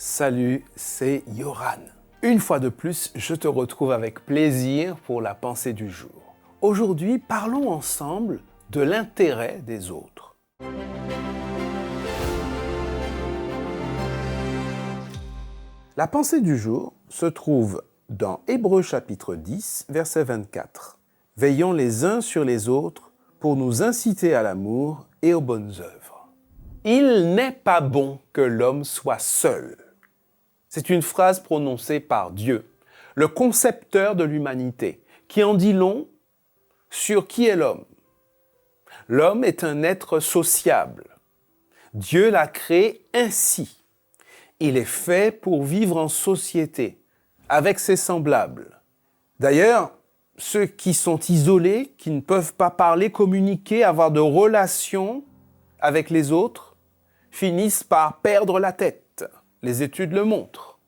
Salut, c'est Yoran. Une fois de plus, je te retrouve avec plaisir pour la pensée du jour. Aujourd'hui, parlons ensemble de l'intérêt des autres. La pensée du jour se trouve dans Hébreux chapitre 10, verset 24. Veillons les uns sur les autres pour nous inciter à l'amour et aux bonnes œuvres. Il n'est pas bon que l'homme soit seul. C'est une phrase prononcée par Dieu, le concepteur de l'humanité, qui en dit long sur qui est l'homme. L'homme est un être sociable. Dieu l'a créé ainsi. Il est fait pour vivre en société, avec ses semblables. D'ailleurs, ceux qui sont isolés, qui ne peuvent pas parler, communiquer, avoir de relations avec les autres, finissent par perdre la tête. Les études le montrent.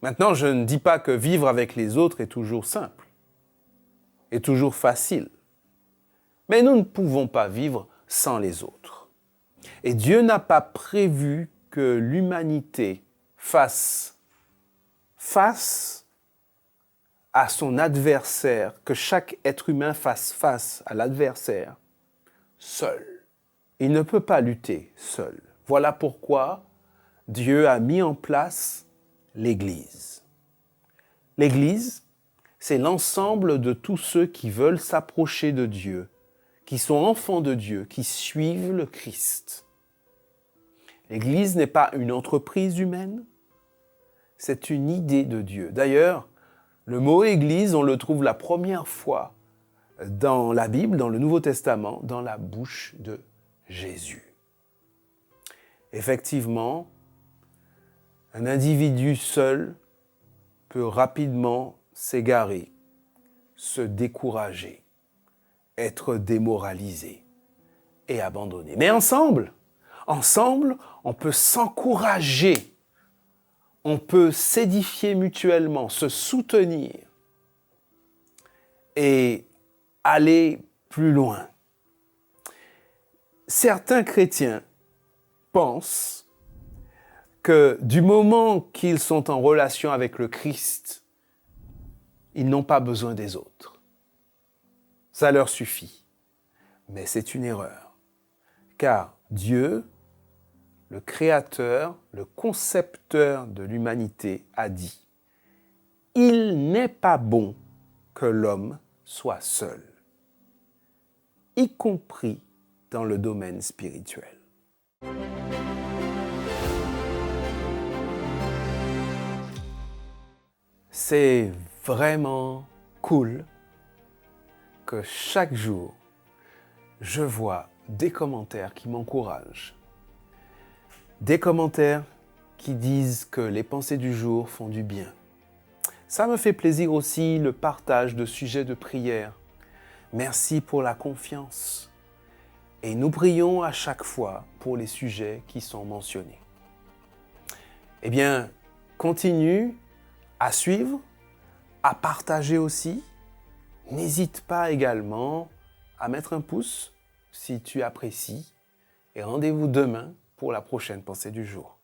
Maintenant, je ne dis pas que vivre avec les autres est toujours simple, est toujours facile. Mais nous ne pouvons pas vivre sans les autres. Et Dieu n'a pas prévu que l'humanité fasse face à son adversaire, que chaque être humain fasse face à l'adversaire seul. Il ne peut pas lutter seul. Voilà pourquoi Dieu a mis en place l'Église. L'Église, c'est l'ensemble de tous ceux qui veulent s'approcher de Dieu, qui sont enfants de Dieu, qui suivent le Christ. L'Église n'est pas une entreprise humaine, c'est une idée de Dieu. D'ailleurs, le mot Église, on le trouve la première fois dans la Bible, dans le Nouveau Testament, dans la bouche de Jésus. Effectivement, un individu seul peut rapidement s'égarer, se décourager, être démoralisé et abandonné. Mais ensemble, on peut s'encourager, on peut s'édifier mutuellement, se soutenir et aller plus loin. Certains chrétiens pensent que du moment qu'ils sont en relation avec le Christ, ils n'ont pas besoin des autres. Ça leur suffit. Mais c'est une erreur. Car Dieu, le Créateur, le concepteur de l'humanité, a dit « Il n'est pas bon que l'homme soit seul », y compris dans le domaine spirituel. C'est vraiment cool que chaque jour, je vois des commentaires qui m'encouragent. Des commentaires qui disent que les pensées du jour font du bien. Ça me fait plaisir aussi le partage de sujets de prière. Merci pour la confiance. Et nous prions à chaque fois pour les sujets qui sont mentionnés. Eh bien, continue à suivre, à partager aussi. N'hésite pas également à mettre un pouce si tu apprécies. Et rendez-vous demain pour la prochaine pensée du jour.